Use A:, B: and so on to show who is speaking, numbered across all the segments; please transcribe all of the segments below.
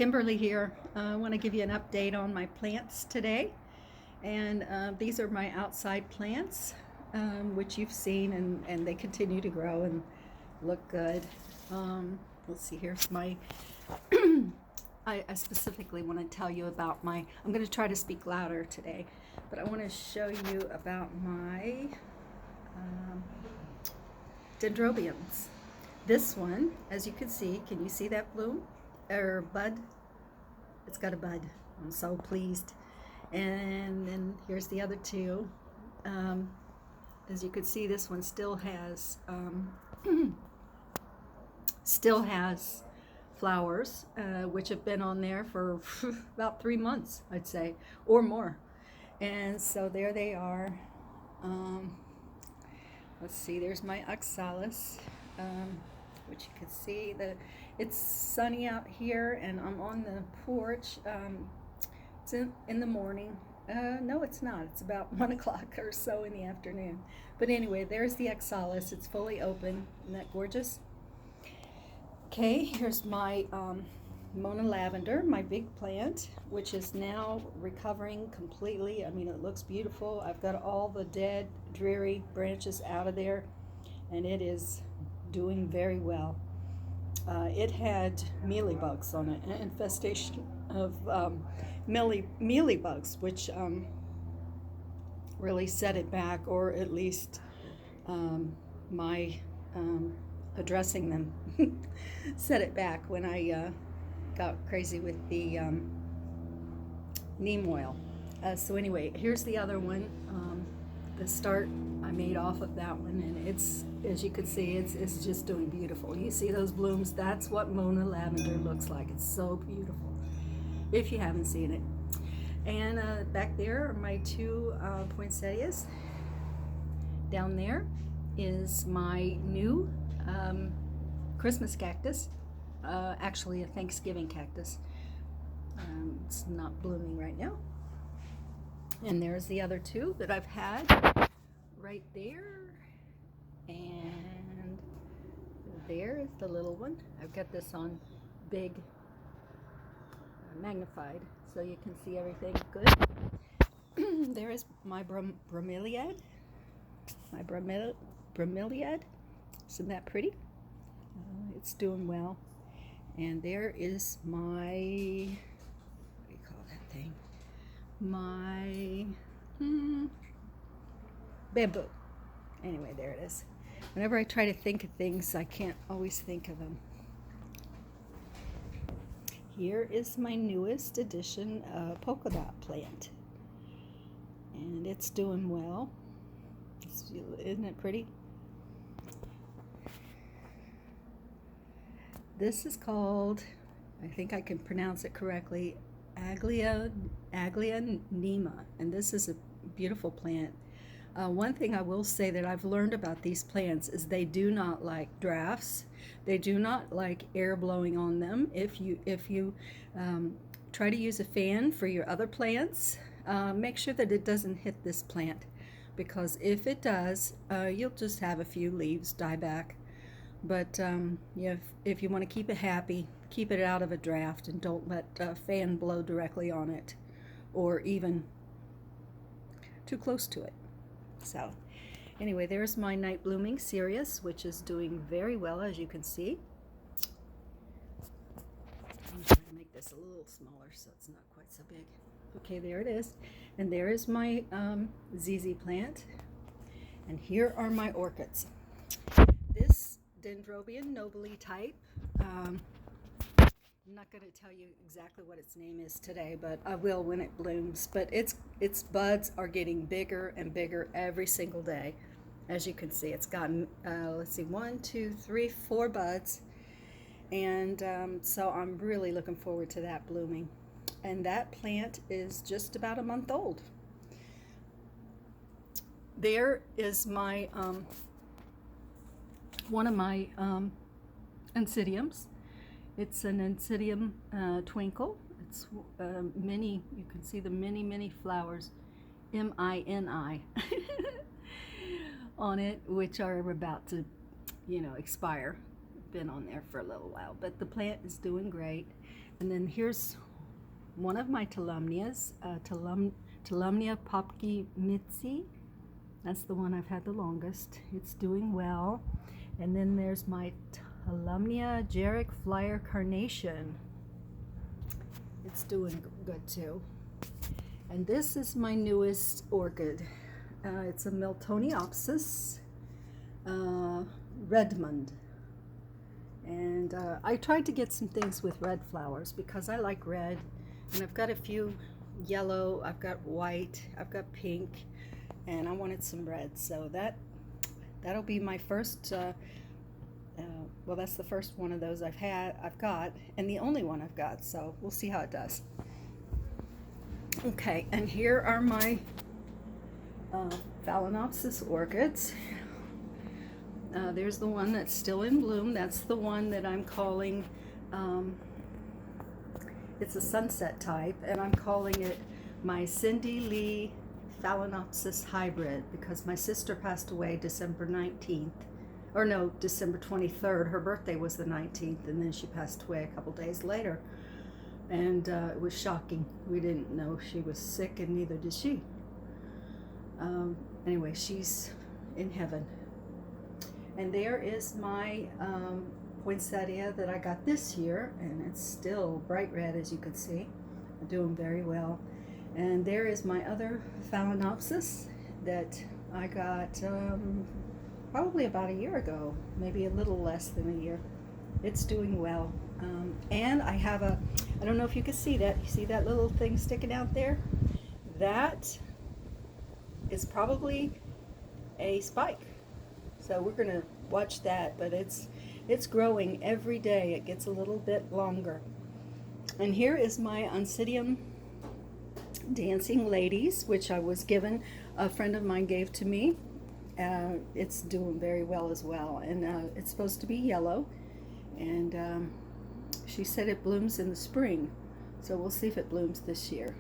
A: Kimberly here. I want to give you an update on my plants today. And these are my outside plants, which you've seen, and they continue to grow and look good. Let's see, here's my, I specifically want to tell you about my, I'm going to try to speak louder today, but I want to show you about my dendrobiums. This one, as you can you see that bloom or bud? It's got a bud. I'm so pleased. And then here's the other two. As you can see, this one still has flowers, which have been on there for about 3 months, I'd say, or more. And so there they are. Let's see, there's my oxalis, which you can see. It's sunny out here, and I'm on the porch. It's in the morning. No, it's not. It's about 1 o'clock or so in the afternoon. But anyway, there's the oxalis. It's fully open. Isn't that gorgeous? Okay, here's my Mona lavender, my big plant, which is now recovering completely. I mean, it looks beautiful. I've got all the dead, dreary branches out of there, and it is doing very well. It had mealybugs on it, an infestation of mealybugs, which really set it back, or at least my addressing them set it back when I got crazy with the neem oil. So anyway, here's the other one. The start I made off of that one, and it's, as you can see, it's just doing beautiful. You see those blooms? That's what Mona lavender looks like. It's so beautiful, if you haven't seen it. And back there are my two poinsettias. Down there is my new Christmas cactus, actually a Thanksgiving cactus. It's not blooming right now. And there's the other two that I've had right there. And there is the little one. I've got this on big magnified so you can see everything good. There is my bromeliad. My bromeliad. Isn't that pretty? It's doing well. And there is my, what do you call that thing? My bamboo. Anyway, there it is. Whenever I try to think of things, I can't always think of them. Here is my newest addition, polka dot plant. And it's doing well. Isn't it pretty? This is called, I think I can pronounce it correctly, Aglaonema, and this is a beautiful plant. One thing I will say that I've learned about these plants is they do not like drafts. They do not like air blowing on them. If you try to use a fan for your other plants, make sure that it doesn't hit this plant, because if it does, you'll just have a few leaves die back. But if you want to keep it happy, keep it out of a draft, and don't let a fan blow directly on it, or even too close to it. So anyway, there's my night blooming cereus, which is doing very well, as you can see. I'm trying to make this a little smaller so it's not quite so big. Okay, there it is. And there is my ZZ plant. And here are my orchids. This Dendrobium Nobile type, I'm not going to tell you exactly what its name is today, but I will when it blooms. But its buds are getting bigger and bigger every single day. As you can see, it's gotten, let's see, 1, 2, 3, 4 buds. And so I'm really looking forward to that blooming. And that plant is just about a month old. There is my one of my Oncidiums. It's an Oncidium twinkle. It's many, you can see the many flowers, M-I-N-I, on it, which are about to, expire. Been on there for a little while, but the plant is doing great. And then here's one of my Tulumnias, Tulumnia popki. That's the one I've had the longest. It's doing well. And then there's my Tulumnia Jarrick Flyer Carnation. It's doing good too. And this is my newest orchid. It's a Miltoniopsis Redmond. And I tried to get some things with red flowers because I like red. And I've got a few yellow, I've got white, I've got pink, and I wanted some red. So that'll be my first, well, that's the first one of those I've got, and the only one I've got. So we'll see how it does. Okay, and here are my Phalaenopsis orchids. There's the one that's still in bloom. That's the one that I'm calling, it's a sunset type, and I'm calling it my Cindy Lee Phalaenopsis hybrid because my sister passed away December 19th. Or no, December 23rd. Her birthday was the 19th, and then she passed away a couple days later. And it was shocking. We didn't know she was sick, and neither did she. Anyway, she's in heaven. And there is my poinsettia that I got this year, and it's still bright red, as you can see. I'm doing very well. And there is my other Phalaenopsis that I got probably about a year ago, maybe a little less than a year. It's doing well. And I have I don't know if you can see that. You see that little thing sticking out there? That is probably a spike. So we're gonna watch that, but it's growing every day. It gets a little bit longer. And here is my Oncidium Dancing Ladies, which I was given, a friend of mine gave to me. It's doing very well as well, and it's supposed to be yellow, and she said it blooms in the spring, so we'll see if it blooms this year.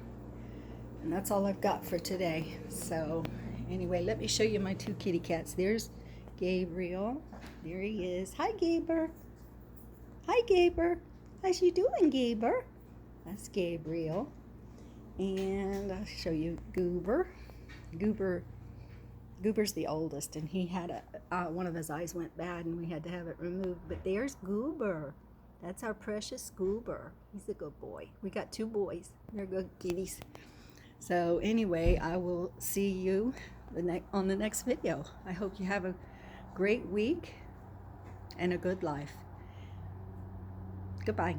A: And that's all I've got for today. So anyway, let me show you my two kitty cats. There's Gabriel. There he is. Hi, Gaber. Hi, Gaber. How's you doing, Gaber? That's Gabriel. And I'll show you Goober. Goober's the oldest, and he had one of his eyes went bad, and we had to have it removed. But there's Goober. That's our precious Goober. He's a good boy. We got two boys. They're good kitties. So anyway, I will see you on the next video. I hope you have a great week and a good life. Goodbye.